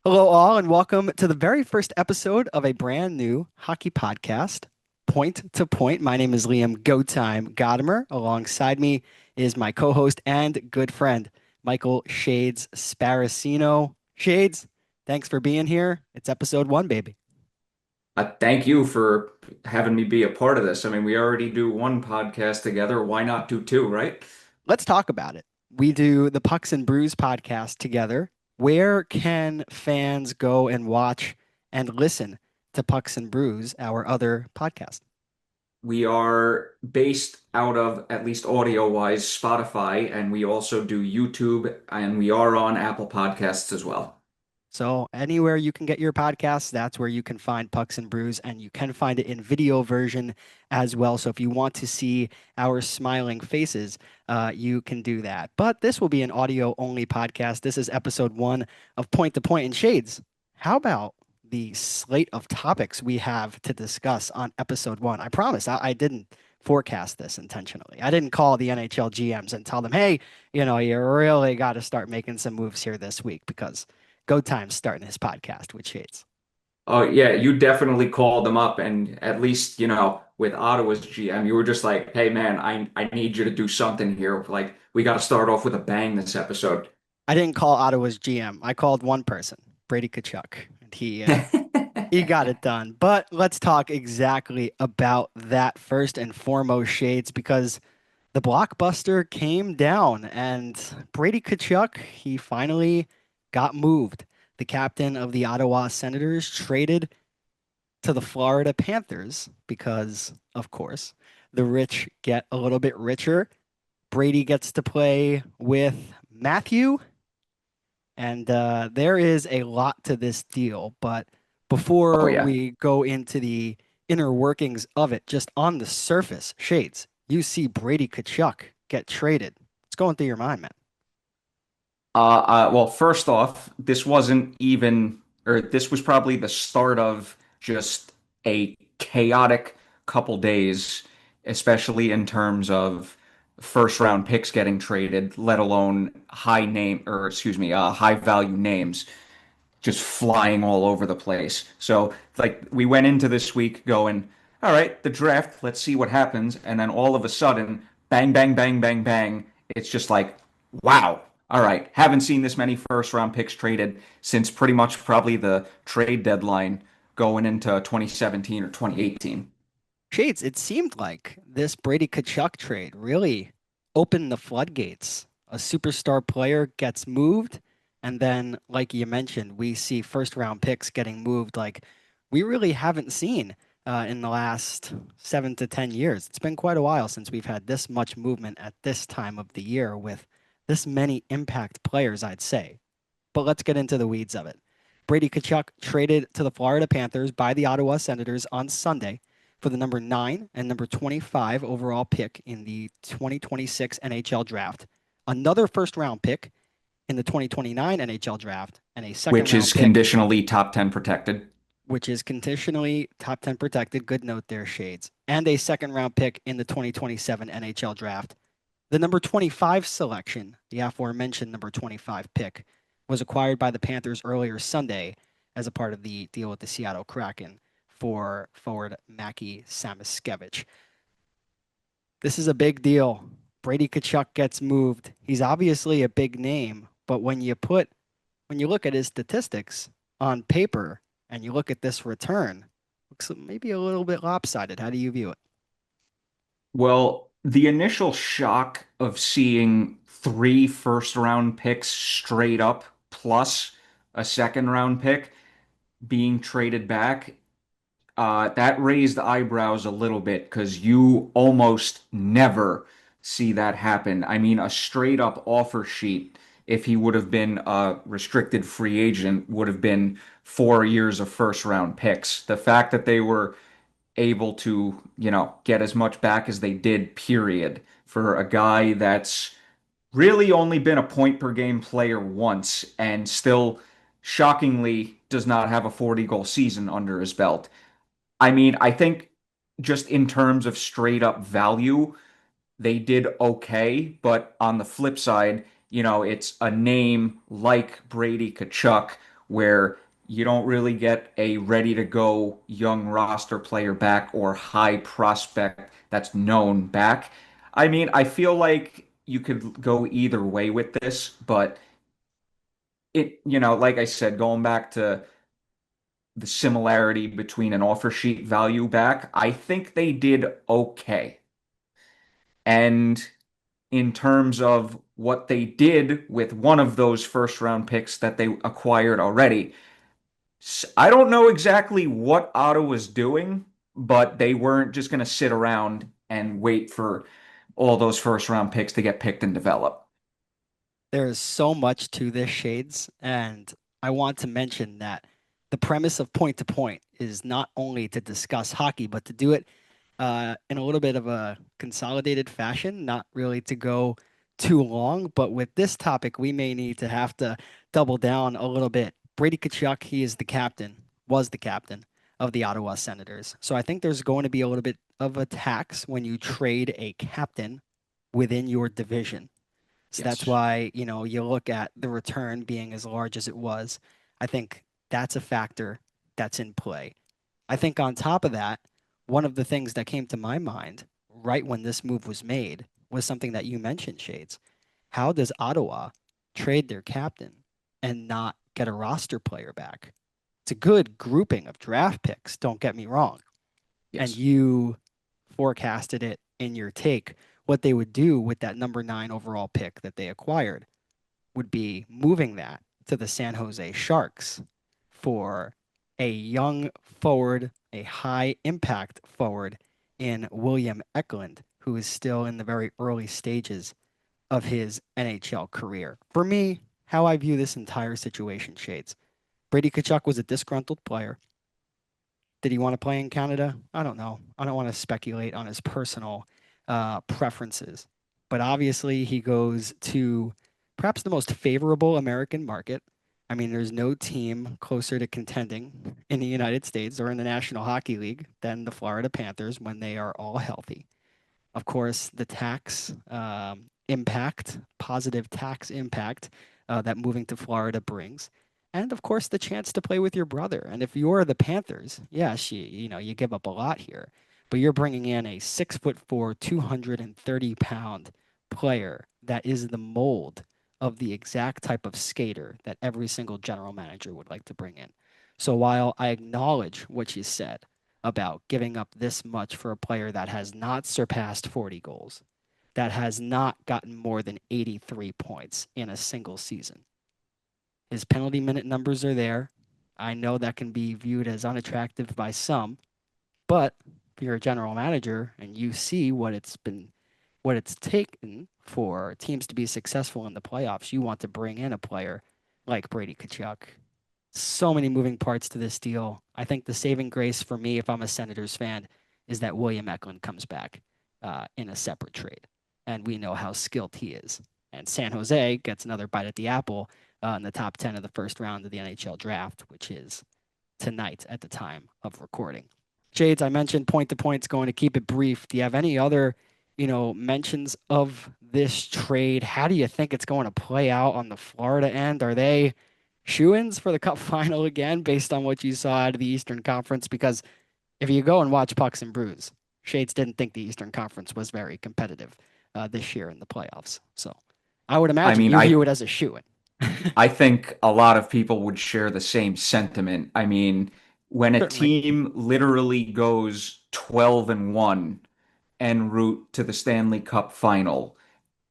Hello, all, and welcome to the very first episode of a brand new hockey podcast, Point to Point. My name is Liam Gotimer. Alongside me is my co-host and good friend, Michael Shades Sparacino. Shades, thanks for being here. It's episode one, baby. Thank you for having me be a part of this. I mean, we already do one podcast together. Why not do two, right? Let's talk about it. We do the Pucks and Brews podcast together. Where can fans go and watch and listen to Pucks and Brews, our other podcast? We are based out of, at least audio-wise, Spotify, and we also do YouTube, and we are on Apple Podcasts as well. So anywhere you can get your podcasts, that's where you can find Pucks and Brews, and you can find it in video version as well. So if you want to see our smiling faces, you can do that. But this will be an audio only podcast. This is episode one of Point to Point and Shades. How about the slate of topics we have to discuss on episode one? I promise I didn't forecast this intentionally. I didn't call the NHL GMs and tell them, hey, you really got to start making some moves here this week because Go Time's starting his podcast with Shades. Oh, yeah, you definitely called them up, and at least, with Ottawa's GM, you were just like, hey, man, I need you to do something here. Like, we got to start off with a bang this episode. I didn't call Ottawa's GM. I called one person, Brady Tkachuk, and he got it done. But let's talk exactly about that first and foremost, Shades, because the blockbuster came down and Brady Tkachuk, he finally got moved. The captain of the Ottawa Senators traded to the Florida Panthers because, of course, the rich get a little bit richer. Brady gets to play with Matthew, and there is a lot to this deal. But Oh, before yeah. we go into the inner workings of it, just on the surface, Shades, you see Brady Tkachuk get traded. What's going through your mind, man? Well, first off, this wasn't even, or this was probably the start of just a chaotic couple days, especially in terms of first round picks getting traded, let alone high value names just flying all over the place. So, like, we went into this week going, all right, the draft, let's see what happens. And then all of a sudden, bang, bang, bang, bang, bang. It's just like, wow. All right, haven't seen this many first round picks traded since pretty much probably the trade deadline going into 2017 or 2018. Shades, it seemed like this Brady Tkachuk trade really opened the floodgates. A superstar player gets moved, and then, like you mentioned, we see first round picks getting moved like we really haven't seen in the last 7 to 10 years. It's been quite a while since we've had this much movement at this time of the year with this many impact players, I'd say. But let's get into the weeds of it. Brady Tkachuk traded to the Florida Panthers by the Ottawa Senators on Sunday for the number 9 and number 25 overall pick in the 2026 NHL Draft, another first round pick in the 2029 NHL Draft, and a second Which round is pick, conditionally top 10 protected. which is conditionally top 10 protected. Good note there, Shades. And a second round pick in the 2027 NHL Draft. The number 25 selection, the aforementioned number 25 pick, was acquired by the Panthers earlier Sunday as a part of the deal with the Seattle Kraken for forward Mackie Samoskevich. This is a big deal. Brady Tkachuk gets moved. He's obviously a big name, but when you look at his statistics on paper and you look at this return, looks maybe a little bit lopsided. How do you view it? Well, the initial shock of seeing three first round picks straight up plus a second round pick being traded back, that raised eyebrows a little bit because you almost never see that happen. I mean, a straight up offer sheet, if he would have been a restricted free agent, would have been 4 years of first round picks. The fact that they were able to, get as much back as they did, period, for a guy that's really only been a point per game player once and still shockingly does not have a 40 goal season under his belt. I mean, I think just in terms of straight up value, they did okay, but on the flip side, it's a name like Brady Tkachuk where you don't really get a ready to go young roster player back or high prospect that's known back. I mean, I feel like you could go either way with this, but like I said, going back to the similarity between an offer sheet value back, I think they did okay. And in terms of what they did with one of those first round picks that they acquired already, I don't know exactly what Ottawa's doing, but they weren't just going to sit around and wait for all those first round picks to get picked and develop. There is so much to this, Shades, and I want to mention that the premise of Point to Point is not only to discuss hockey, but to do it in a little bit of a consolidated fashion, not really to go too long. But with this topic, we may need to have to double down a little bit. Brady Tkachuk, he is the captain, was the captain of the Ottawa Senators. So I think there's going to be a little bit of a tax when you trade a captain within your division. So that's Yes. why, you look at the return being as large as it was. I think that's a factor that's in play. I think on top of that, one of the things that came to my mind right when this move was made was something that you mentioned, Shades. How does Ottawa trade their captain and not get a roster player back? It's a good grouping of draft picks, don't get me wrong. And Yes. you forecasted it in your take. What they would do with that number 9 overall pick that they acquired would be moving that to the San Jose Sharks for a young forward, a high impact forward in William Eklund, who is still in the very early stages of his NHL career. For me, how I view this entire situation, Shades. Brady Tkachuk was a disgruntled player. Did he want to play in Canada? I don't know. I don't want to speculate on his personal preferences. But obviously, he goes to perhaps the most favorable American market. I mean, there's no team closer to contending in the United States or in the National Hockey League than the Florida Panthers when they are all healthy. Of course, the tax impact, positive tax impact that moving to Florida brings. And of course, the chance to play with your brother. And if you're the Panthers, yes, you give up a lot here, but you're bringing in a 6'4", 230-pound player that is the mold of the exact type of skater that every single general manager would like to bring in. So while I acknowledge what you said, about giving up this much for a player that has not surpassed 40 goals, that has not gotten more than 83 points in a single season. His penalty minute numbers are there. I know that can be viewed as unattractive by some, but if you're a general manager and you see what it's taken for teams to be successful in the playoffs, you want to bring in a player like Brady Tkachuk. So many moving parts to this deal. I think the saving grace for me, if I'm a Senators fan, is that William Eklund comes back in a separate trade. And we know how skilled he is. And San Jose gets another bite at the apple in the top 10 of the first round of the NHL draft, which is tonight at the time of recording. Shades, I mentioned point to points, going to keep it brief. Do you have any other, mentions of this trade? How do you think it's going to play out on the Florida end? Are they shoo-ins for the Cup final again, based on what you saw out of the Eastern Conference? Because if you go and watch Pucks and Brews, Shades didn't think the Eastern Conference was very competitive this year in the playoffs. So I would I imagine mean, you I view it as a shoo-in. I think a lot of people would share the same sentiment. I mean, when a Certainly. team literally goes 12-1 en route to the Stanley Cup final,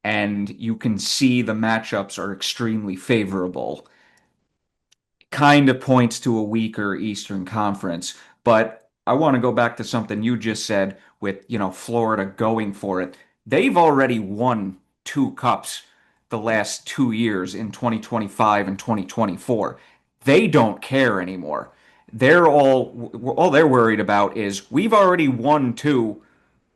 and you can see the matchups are extremely favorable, kind of points to a weaker Eastern Conference. But I want to go back to something you just said with, Florida going for it. They've already won two cups the last 2 years in 2025 and 2024. They don't care anymore. All they're worried about is we've already won two.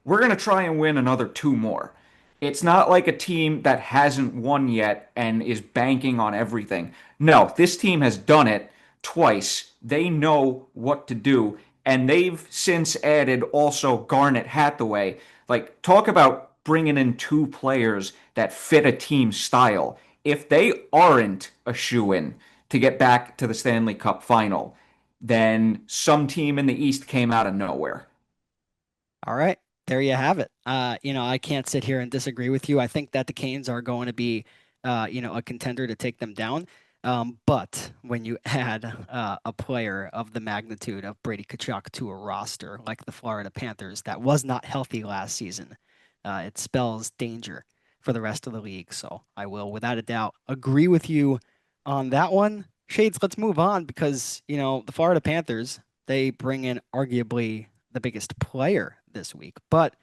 We're going to try and win another two more. It's not like a team that hasn't won yet and is banking on everything. No, this team has done it twice. They know what to do, and they've since added also Garnet Hathaway. Like, talk about bringing in two players that fit a team style. If they aren't a shoe-in to get back to the Stanley Cup final. Then some team in the East came out of nowhere. All right, there you have it. I can't sit here and disagree with you. I think that the Canes are going to be, a contender to take them down. But when you add a player of the magnitude of Brady Tkachuk to a roster like the Florida Panthers that was not healthy last season, it spells danger for the rest of the league. So I will, without a doubt, agree with you on that one. Shades, let's move on because, the Florida Panthers, they bring in arguably the biggest player this week. But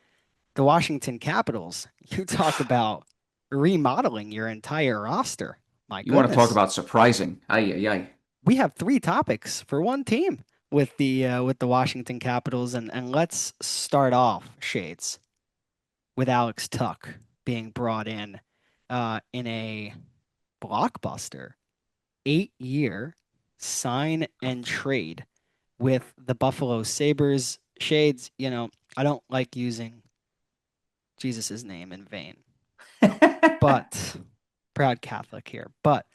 the Washington Capitals, you talk about remodeling your entire roster. My You want to talk goodness. about surprising? Ay, ay, ay. We have three topics for one team with the Washington Capitals, and let's start off, Shades, with Alex Tuck being brought in a blockbuster 8-year sign and trade with the Buffalo Sabres. Shades, I don't like using Jesus' name in vain, but proud Catholic here. But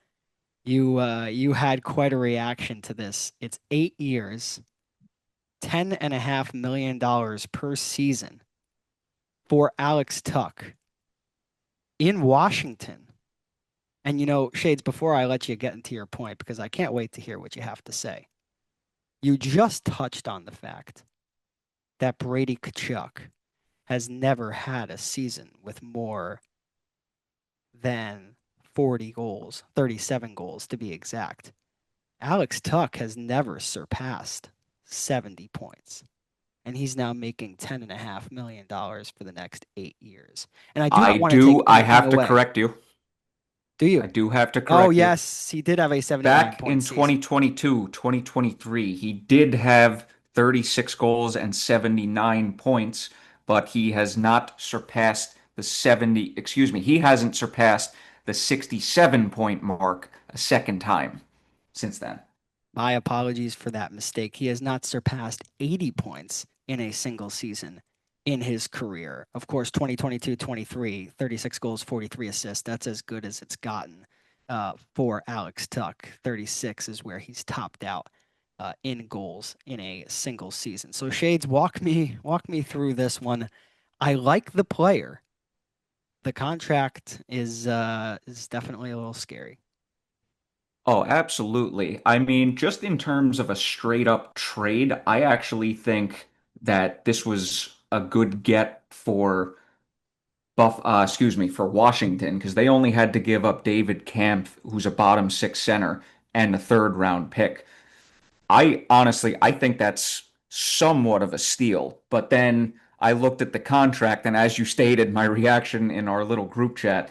you had quite a reaction to this. It's 8 years, $10.5 million per season for Alex Tuck in Washington. And Shades, before I let you get into your point, because I can't wait to hear what you have to say. You just touched on the fact that Brady Tkachuk has never had a season with more than 40 goals, 37 goals to be exact. Alex Tuck has never surpassed 70 points. And he's now making $10.5 million for the next 8 years. And I do not want to take I anything have to away. correct you. Do you? I do have to Oh, correct you. yes, he did have a 79 Back point in season. 2022, 2023, he did have 36 goals and 79 points, but he has not surpassed the 70, excuse me, he hasn't surpassed the 67 point mark a second time since then. My apologies for that mistake. He has not surpassed 80 points in a single season in his career. Of course, 2022-23, 36 goals, 43 assists. That's as good as it's gotten for Alex Tuck. 36 is where he's topped out in goals in a single season. So Shades, walk me through this one. I like the player. The contract is definitely a little scary. Oh, absolutely. I mean, just in terms of a straight up trade, I actually think that this was a good get for for Washington, because they only had to give up David Camp, who's a bottom six center, and a third round pick. I think that's somewhat of a steal. But then I looked at the contract, and as you stated, my reaction in our little group chat,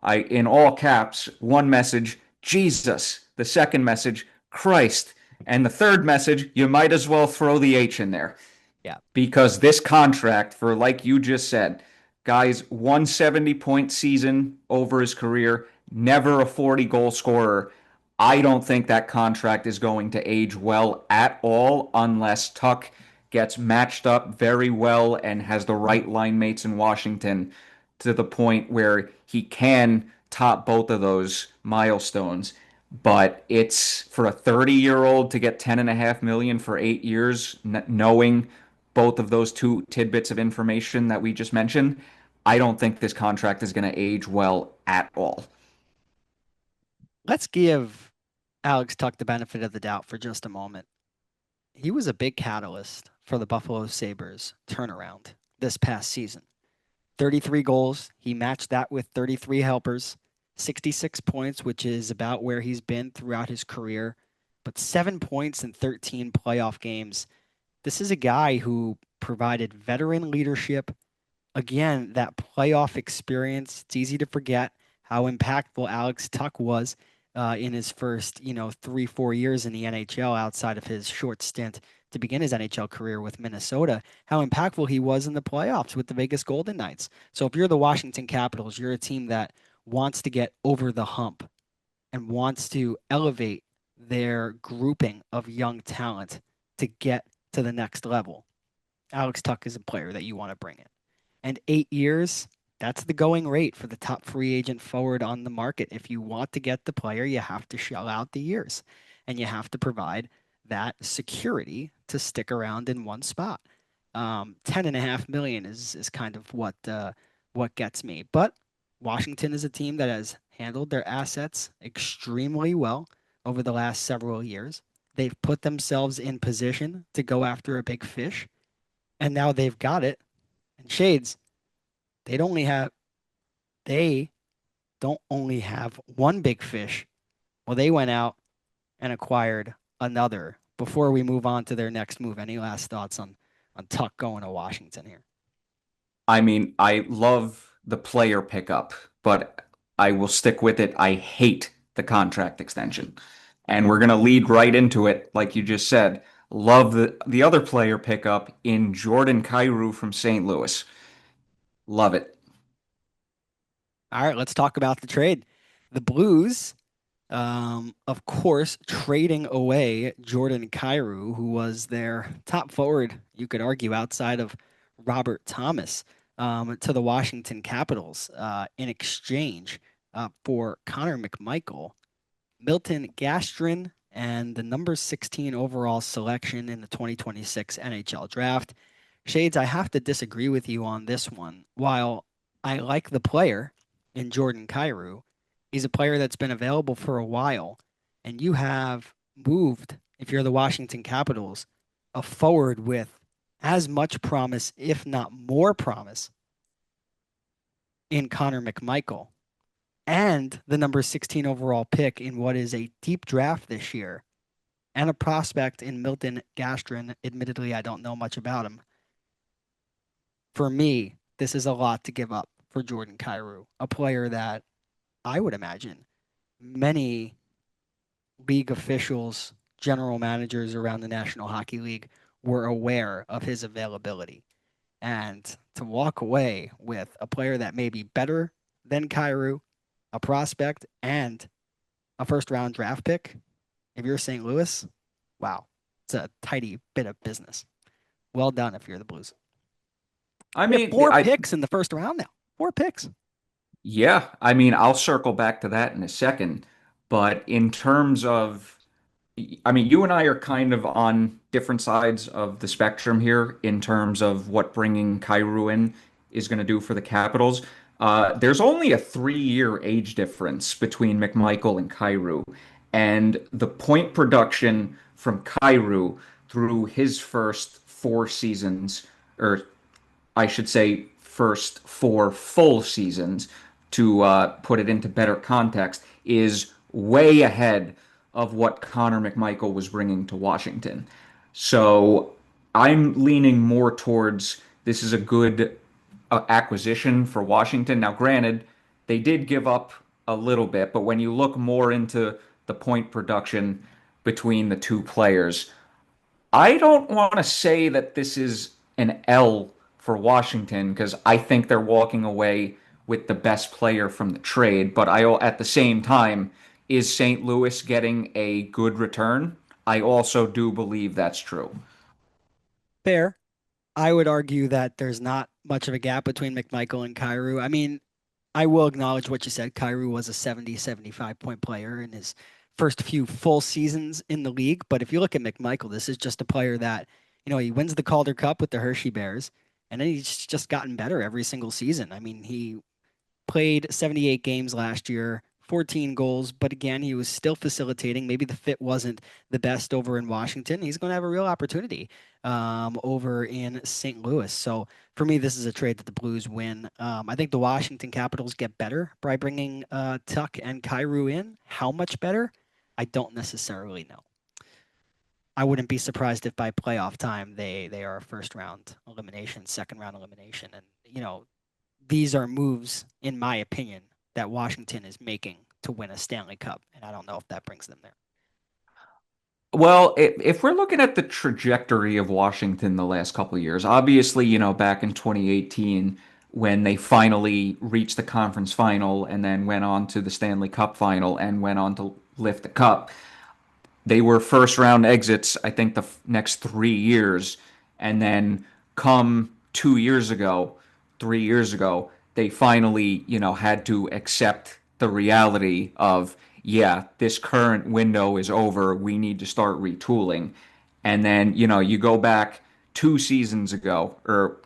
in all caps, one message, Jesus. The second message, Christ. And the third message, you might as well throw the H in there Yeah. because this contract for, like you just said, guys, 170-point season over his career, never a 40 goal scorer. I don't think that contract is going to age well at all unless Tuck gets matched up very well and has the right line mates in Washington to the point where he can top both of those milestones. But it's for a 30-year-old to get 10.5 million for 8 years, knowing both of those two tidbits of information that we just mentioned. I don't think this contract is going to age well at all. Let's give Alex Tuck the benefit of the doubt for just a moment. He was a big catalyst for the Buffalo Sabres turnaround this past season. 33 goals. He matched that with 33 helpers, 66 points, which is about where he's been throughout his career, but 7 points in 13 playoff games. This is a guy who provided veteran leadership. Again, that playoff experience. It's easy to forget how impactful Alex Tuck was in his first, 3, 4 years in the NHL outside of his short stint to begin his NHL career with Minnesota, how impactful he was in the playoffs with the Vegas Golden Knights. So if you're the Washington Capitals, you're a team that wants to get over the hump and wants to elevate their grouping of young talent to get to the next level. Alex Tuck is a player that you want to bring in. And 8 years, That's the going rate for the top free agent forward on the market. If you want to get the player, you have to shell out the years and you have to provide that security to stick around in one spot. 10.5 million is kind of what gets me. But Washington is a team that has handled their assets extremely well over the last several years. They've put themselves in position to go after a big fish, and now they've got it. And Shades, they don't only have they don't only have one big fish. Well, they went out and acquired another. Before we move on to their next move, any last thoughts on Tuck going to Washington here? I mean, I love the player pickup, but I will stick with it. I hate the contract extension. And we're going to lead right into it, like you just said. Love the other player pickup in Jordan Kyrou from St. Louis. Love it. All right, let's talk about the trade. The Blues, of course, trading away Jordan Kyrou, who was their top forward, you could argue, outside of Robert Thomas, to the Washington Capitals in exchange for Connor McMichael, Milton Gastrin, and the number 16 overall selection in the 2026 NHL Draft. Shades, I have to disagree with you on this one. While I like the player in Jordan Kyrou, he's a player that's been available for a while, and you have moved, if you're the Washington Capitals, a forward with as much promise, if not more promise, in Connor McMichael and the number 16 overall pick in what is a deep draft this year, and a prospect in Milton Gastrin. Admittedly, I don't know much about him. For me, this is a lot to give up for Jordan Kyrou, a player that I would imagine many league officials, general managers around the National Hockey League were aware of his availability. And to walk away with a player that may be better than Kyrou, a prospect, and a first round draft pick, if you're St. Louis, wow, it's a tidy bit of business. Well done if you're the Blues. I We have mean, four I picks in the first round now. Four picks. yeah, I mean, I'll circle back to that in a second, but in terms of I mean, you and I are kind of on different sides of the spectrum here in terms of what bringing Kyrou in is going to do for the Capitals. There's only a 3-year age difference between McMichael and Kyrou, and the point production from Kyrou through his first 4 seasons, or I should say, first 4 full seasons, to put it into better context, is way ahead of what Connor McMichael was bringing to Washington. So I'm leaning more towards this is a good acquisition for Washington. Now, granted, they did give up a little bit, but when you look more into the point production between the two players, I don't want to say that this is an L for Washington because I think they're walking away with the best player from the trade. But at the same time, is St. Louis getting a good return? I also do believe that's true. Fair. I would argue that there's not much of a gap between McMichael and Kyrou. I mean, I will acknowledge what you said. Kyrou was a 70, 75 point player in his first few full seasons in the league. But if you look at McMichael, this is just a player that, he wins the Calder Cup with the Hershey Bears, and then he's just gotten better every single season. I mean, he played 78 games last year, 14 goals, but again, he was still facilitating. Maybe the fit wasn't the best over in Washington. He's going to have a real opportunity over in St. Louis. So for me, this is a trade that the Blues win. I think the Washington Capitals get better by bringing Tuck and Kyrou in. How much better? I don't necessarily know. I wouldn't be surprised if by playoff time they are a first round elimination, second round elimination, and these are moves, in my opinion, that Washington is making to win a Stanley Cup, and I don't know if that brings them there. Well, if we're looking at the trajectory of Washington the last couple of years, obviously, back in 2018, when they finally reached the conference final and then went on to the Stanley Cup final and went on to lift the cup, they were first round exits, I think, the next 3 years. And then come 2 years ago, 3 years ago, they finally, had to accept the reality of, yeah, this current window is over. We need to start retooling. And then, you go back 2 seasons ago, or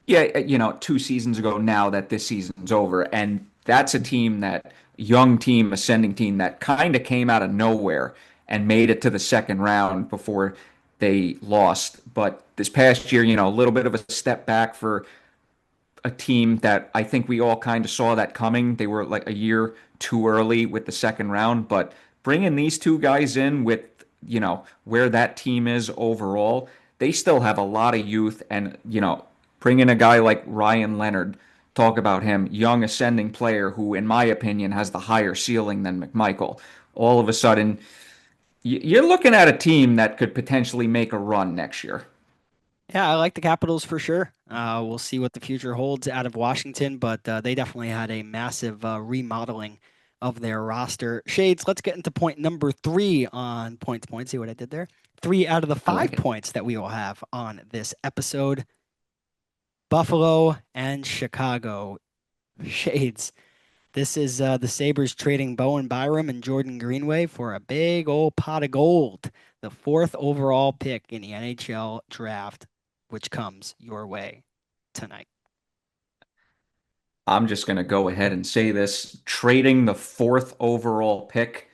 yeah, 2 seasons ago now that this season's over. And that's a team that, young team, ascending team that kind of came out of nowhere and made it to the second round before they lost. But this past year, a little bit of a step back for a team that I think we all kind of saw that coming. They were like a year too early with the second round, but bringing these two guys in with, where that team is overall, they still have a lot of youth and, bringing a guy like Ryan Leonard, talk about him, young ascending player who, in my opinion, has the higher ceiling than McMichael. All of a sudden, you're looking at a team that could potentially make a run next year. Yeah, I like the Capitals for sure. We'll see what the future holds out of Washington, but they definitely had a massive remodeling of their roster. Shades, let's get into point number three on points. Points. See what I did there? Three out of the I like five it. points that we will have on this episode: Buffalo and Chicago. Shades. This is the Sabres trading Bowen Byram and Jordan Greenway for a big old pot of gold, the fourth overall pick in the NHL draft, which comes your way tonight. I'm just going to go ahead and say this. Trading the fourth overall pick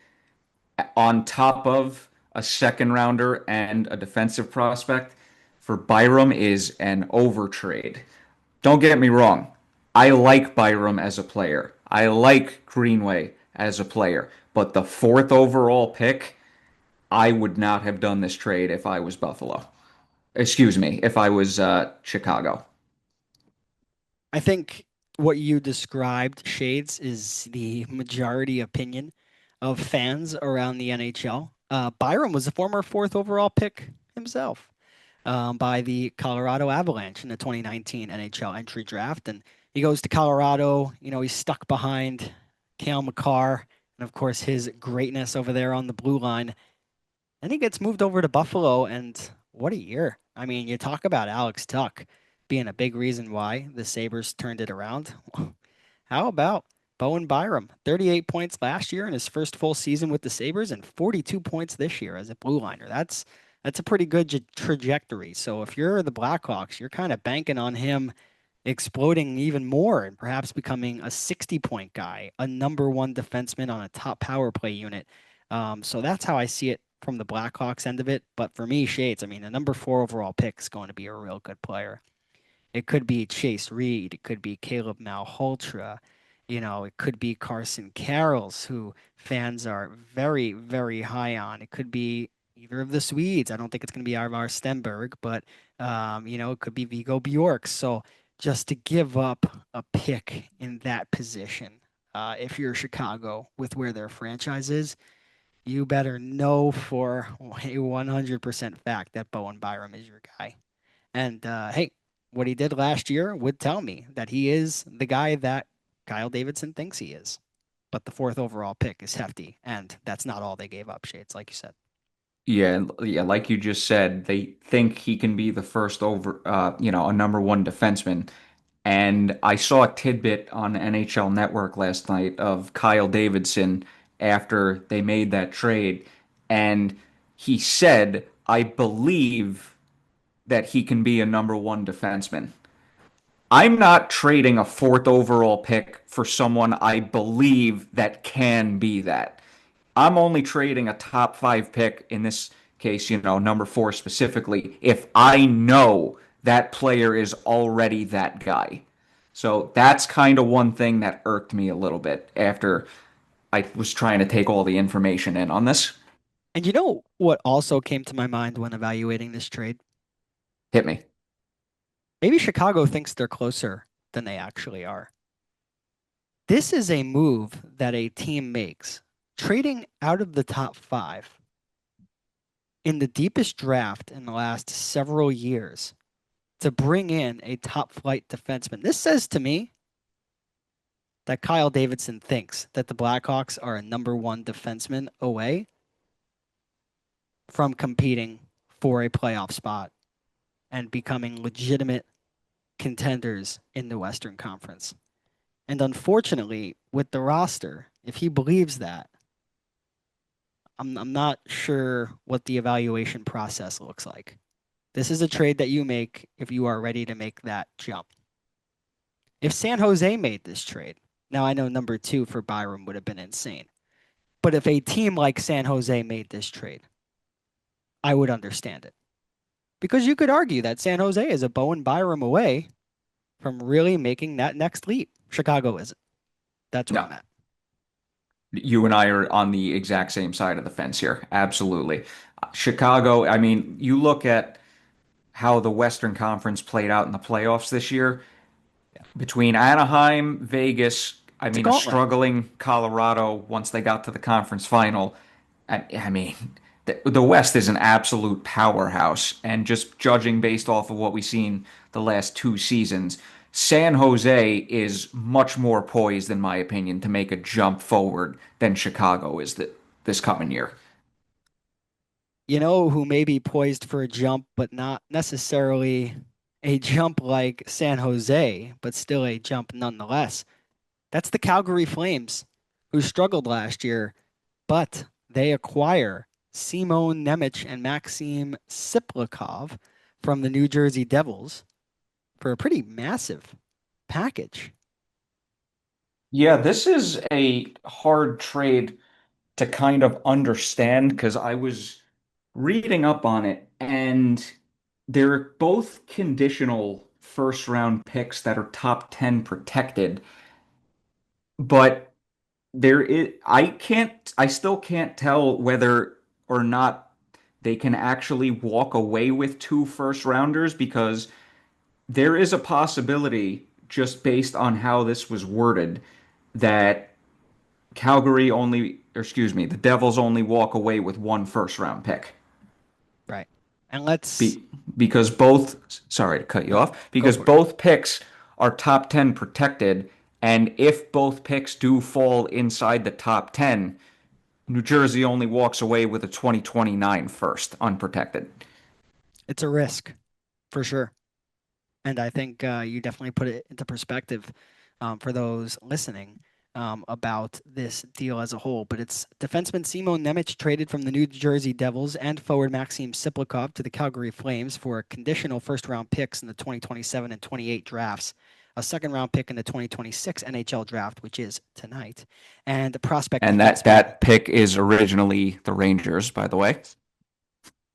on top of a second rounder and a defensive prospect for Byram is an overtrade. Don't get me wrong. I like Byram as a player. I like Greenway as a player. But the fourth overall pick, I would not have done this trade if I was Buffalo. Excuse me, if I was Chicago. I think what you described, Shades, is the majority opinion of fans around the NHL. Byram was a former fourth overall pick himself. By the Colorado Avalanche in the 2019 NHL entry draft. And he goes to Colorado. He's stuck behind Cale Makar and, of course, his greatness over there on the blue line. Then he gets moved over to Buffalo, and what a year. I mean, you talk about Alex Tuck being a big reason why the Sabres turned it around. How about Bowen Byram? 38 points last year in his first full season with the Sabres and 42 points this year as a blue liner. That's a pretty good trajectory. So if you're the Blackhawks, you're kind of banking on him exploding even more and perhaps becoming a 60-point guy, a number one defenseman on a top power play unit. So that's how I see it from the Blackhawks end of it. But for me, Shades, I mean, the number four overall pick is going to be a real good player. It could be Chase Reed. It could be Caleb Malholtra. It could be Carson Carols, who fans are very, very high on. It could be either of the Swedes. I don't think it's going to be Ivar Stenberg, but it could be Vigo Bjork. So just to give up a pick in that position, if you're Chicago with where their franchise is, you better know for a 100% fact that Bowen Byram is your guy. And hey, what he did last year would tell me that he is the guy that Kyle Davidson thinks he is. But the fourth overall pick is hefty, and that's not all they gave up, Shades, like you said. Yeah, yeah, like you just said, they think he can be the first a number one defenseman. And I saw a tidbit on NHL Network last night of Kyle Davidson after they made that trade. And he said, I believe that he can be a number one defenseman. I'm not trading a fourth overall pick for someone I believe that can be that. I'm only trading a top five pick in this case, number four specifically, if I know that player is already that guy. So that's kind of one thing that irked me a little bit after I was trying to take all the information in on this. And you know what also came to my mind when evaluating this trade? Hit me. Maybe Chicago thinks they're closer than they actually are. This is a move that a team makes, trading out of the top five in the deepest draft in the last several years to bring in a top flight defenseman. This says to me that Kyle Davidson thinks that the Blackhawks are a number one defenseman away from competing for a playoff spot and becoming legitimate contenders in the Western Conference. And unfortunately, with the roster, if he believes that, I'm not sure what the evaluation process looks like. This is a trade that you make if you are ready to make that jump. If San Jose made this trade, now I know number two for Byram would have been insane. But if a team like San Jose made this trade, I would understand it. Because you could argue that San Jose is a Bowen Byram away from really making that next leap. Chicago isn't. That's where No, I'm at. you and I are on the exact same side of the fence here. Absolutely. Chicago, I mean, you look at how the Western Conference played out in the playoffs this year Yeah. between Anaheim, Vegas, I It's a mean, a gauntlet. struggling Colorado once they got to the conference final. I mean, the West is an absolute powerhouse. And just judging based off of what we've seen the last two seasons, San Jose is much more poised, in my opinion, to make a jump forward than Chicago is this coming year. You know who may be poised for a jump, but not necessarily a jump like San Jose, but still a jump nonetheless. That's the Calgary Flames, who struggled last year, but they acquire Simon Nemec and Maxim Siplikov from the New Jersey Devils for a pretty massive package. Yeah, this is a hard trade to kind of understand because I was reading up on it and they're both conditional first round picks that are top 10 protected, but I still can't tell whether or not they can actually walk away with two first rounders because there is a possibility just based on how this was worded that Calgary only, or excuse me, the Devils only walk away with one first round pick. Right. And let's Be, because both, sorry to cut you no, off, go because for it. both picks are top 10 protected. And if both picks do fall inside the top 10, New Jersey only walks away with a 2029 first, unprotected. It's a risk for sure. And I think you definitely put it into perspective for those listening about this deal as a whole. But it's defenseman Simon Nemec traded from the New Jersey Devils and forward Maxim Siplikov to the Calgary Flames for conditional first round picks in the 2027 and 28 drafts, a second round pick in the 2026 NHL Draft, which is tonight, and the prospect And that defenseman, that pick is originally the Rangers, by the way.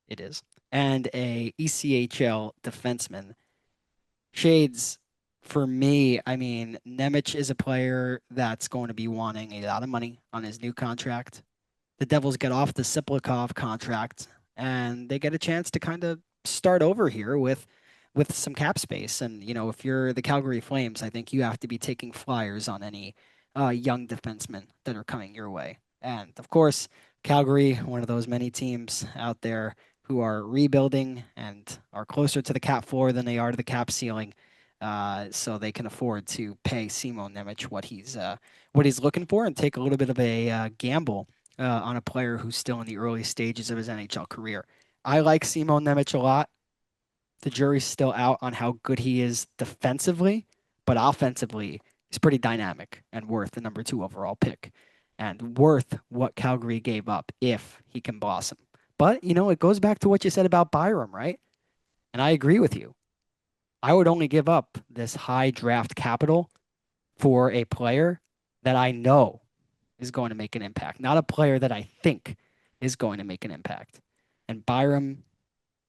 it is, and a ECHL defenseman. Shades, for me, I mean, Nemec is a player that's going to be wanting a lot of money on his new contract. The Devils get off the Siplikov contract and they get a chance to kind of start over here with some cap space. And if you're the Calgary Flames, I think you have to be taking flyers on any young defensemen that are coming your way. And of course, Calgary, one of those many teams out there who are rebuilding and are closer to the cap floor than they are to the cap ceiling. So they can afford to pay Simon Nemec what he's looking for and take a little bit of a gamble on a player who's still in the early stages of his NHL career. I like Simon Nemec a lot. The jury's still out on how good he is defensively, but offensively, he's pretty dynamic and worth the number two overall pick and worth what Calgary gave up if he can blossom. But, it goes back to what you said about Byram, right? And I agree with you. I would only give up this high draft capital for a player that I know is going to make an impact, not a player that I think is going to make an impact. And Byram,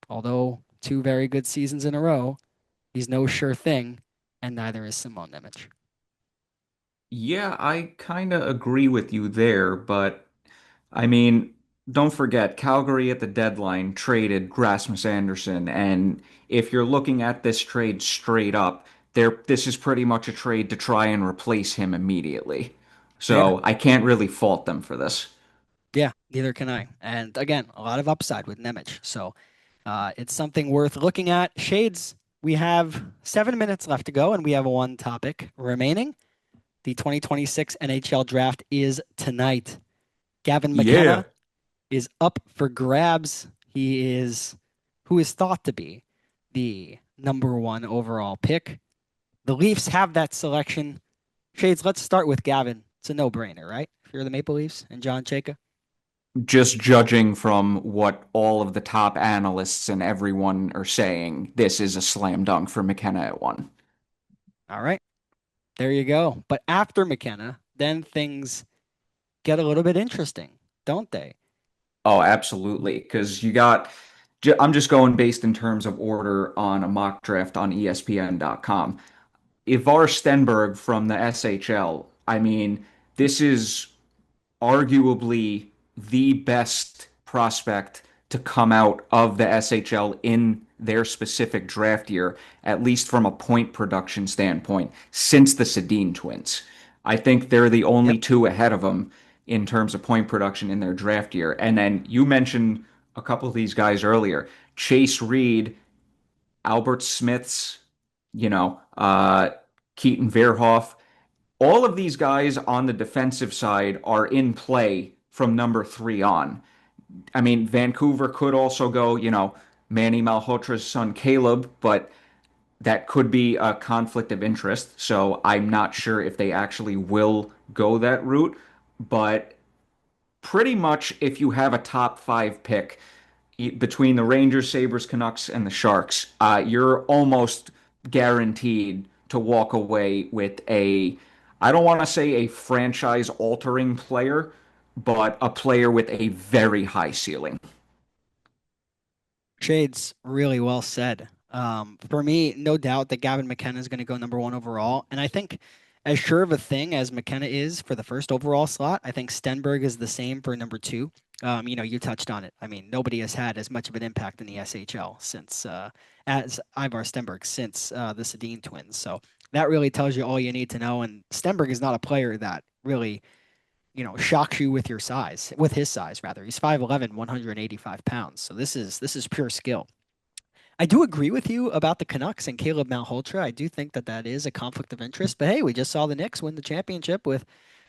although two very good seasons in a row, he's no sure thing, and neither is Simon Nemec. Yeah, I kind of agree with you there, but I mean, don't forget, Calgary at the deadline traded Rasmus Anderson, and if you're looking at this trade straight up, this is pretty much a trade to try and replace him immediately. Yeah, So I can't really fault them for this. yeah, neither can I. And again, a lot of upside with Nemec. So it's something worth looking at. Shades, we have 7 minutes left to go, and we have one topic remaining. The 2026 NHL Draft is tonight. Gavin Yeah. McKenna is up for grabs. He is who is thought to be the number one overall pick. The Leafs have that selection. Shades, let's start with Gavin. It's a no-brainer, right? If you're the Maple Leafs and John Chayka. Just judging from what all of the top analysts and everyone are saying, this is a slam dunk for McKenna at one. All right, there you go. But after McKenna, then things get a little bit interesting, don't they? Oh, absolutely. Because I'm just going based in terms of order on a mock draft on ESPN.com. Ivar Stenberg from the SHL, I mean, this is arguably the best prospect to come out of the SHL in their specific draft year, at least from a point production standpoint, since the Sedin twins. I think they're the only Yep. two ahead of them in terms of point production in their draft year. And then you mentioned a couple of these guys earlier. Chase Reed, Albert Smiths, you know, Keaton Verhoff. All of these guys on the defensive side are in play from number three on. I mean, Vancouver could also go, Manny Malhotra's son Caleb, but that could be a conflict of interest. So I'm not sure if they actually will go that route. But pretty much, if you have a top five pick between the Rangers, Sabres, Canucks, and the Sharks, you're almost guaranteed to walk away with I don't want to say a franchise altering player, but a player with a very high ceiling. Shades, really well said. For me, no doubt that Gavin McKenna is going to go number one overall. And I think, as sure of a thing as McKenna is for the first overall slot, I think Stenberg is the same for number two. You touched on it. I mean, nobody has had as much of an impact in the SHL since as Ivar Stenberg since the Sedin twins. So that really tells you all you need to know. And Stenberg is not a player that really shocks you with your size, with his size rather. He's 5'11", 185 pounds. So this is pure skill. I do agree with you about the Canucks and Caleb Malhotra. I do think that that is a conflict of interest. But hey, we just saw the Knicks win the championship with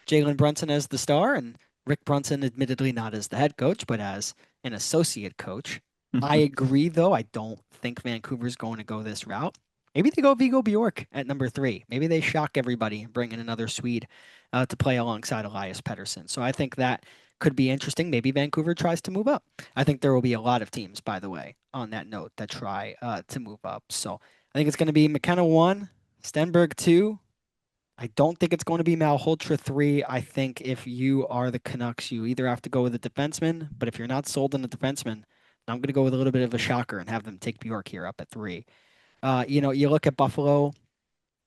Jalen Brunson as the star and Rick Brunson, admittedly not as the head coach, but as an associate coach. I agree, though. I don't think Vancouver's going to go this route. Maybe they go Vigo Bjork at number three. Maybe they shock everybody and bring in another Swede to play alongside Elias Pettersson. So I think that could be interesting. Maybe Vancouver tries to move up. I think there will be a lot of teams, by the way, on that note that try to move up. So I think it's going to be McKenna one, Stenberg two. I don't think it's going to be Malhotra three. I think if you are the Canucks, you either have to go with a defenseman, but if you're not sold on a defenseman, I'm going to go with a little bit of a shocker and have them take Bjork here up at three. You look at Buffalo,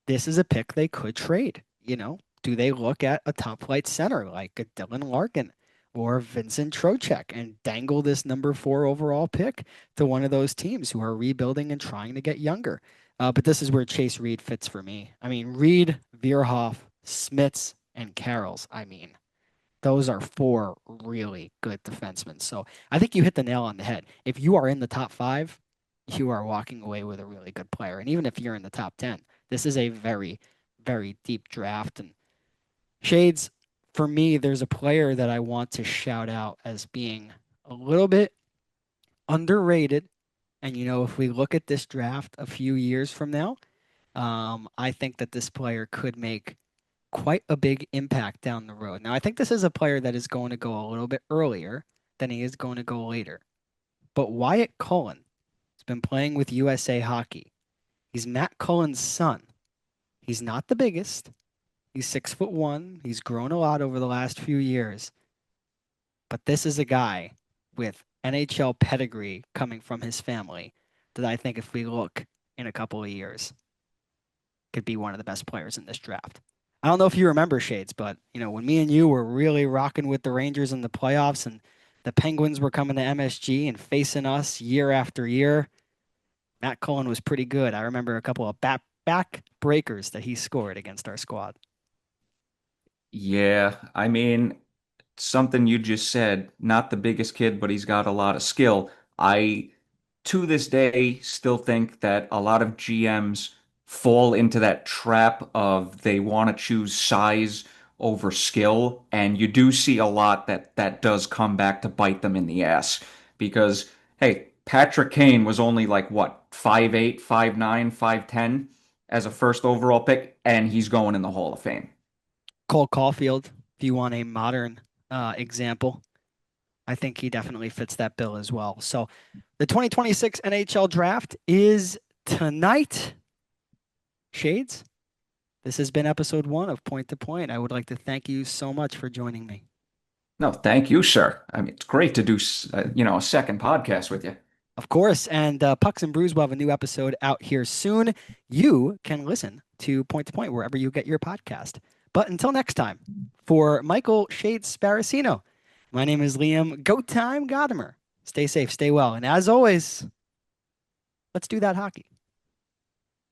this is a pick they could trade. Do they look at a top flight center like a Dylan Larkin or Vincent Trocheck and dangle this number four overall pick to one of those teams who are rebuilding and trying to get younger? But this is where Chase Reed fits for me. I mean, Reed, Veerhoff, Smits, and Carrolls. I mean, those are four really good defensemen. So I think you hit the nail on the head. If you are in the top five, you are walking away with a really good player. And even if you're in the top 10, this is a very, very deep draft. And Shades, for me, there's a player that I want to shout out as being a little bit underrated. And, if we look at this draft a few years from now, I think that this player could make quite a big impact down the road. Now, I think this is a player that is going to go a little bit earlier than he is going to go later. But Wyatt Cullen has been playing with USA Hockey. He's Matt Cullen's son. He's not the biggest. He's 6'1". He's grown a lot over the last few years. But this is a guy with NHL pedigree coming from his family that I think if we look in a couple of years could be one of the best players in this draft. I don't know if you remember Shades, but when me and you were really rocking with the Rangers in the playoffs and the Penguins were coming to MSG and facing us year after year, Matt Cullen was pretty good. I remember a couple of back breakers that he scored against our squad. Yeah, I mean, something you just said, not the biggest kid, but he's got a lot of skill. To this day, still think that a lot of GMs fall into that trap of they want to choose size over skill, and you do see a lot that does come back to bite them in the ass. Because, hey, Patrick Kane was only like what, 5'8", 5'9", 5'10", as a first overall pick, and he's going in the Hall of Fame. Cole Caulfield, if you want a modern example, I think he definitely fits that bill as well. So the 2026 NHL draft is tonight. Shades, this has been episode 1 of Point to Point. I would like to thank you so much for joining me. No, thank you, sir. I mean, it's great to do, a second podcast with you. Of course, and Pucks and Brews will have a new episode out here soon. You can listen to Point wherever you get your podcast. But until next time, for Michael Shades Sparacino, my name is Liam Gotimer Gotimer. Stay safe, stay well, and as always, let's do that hockey.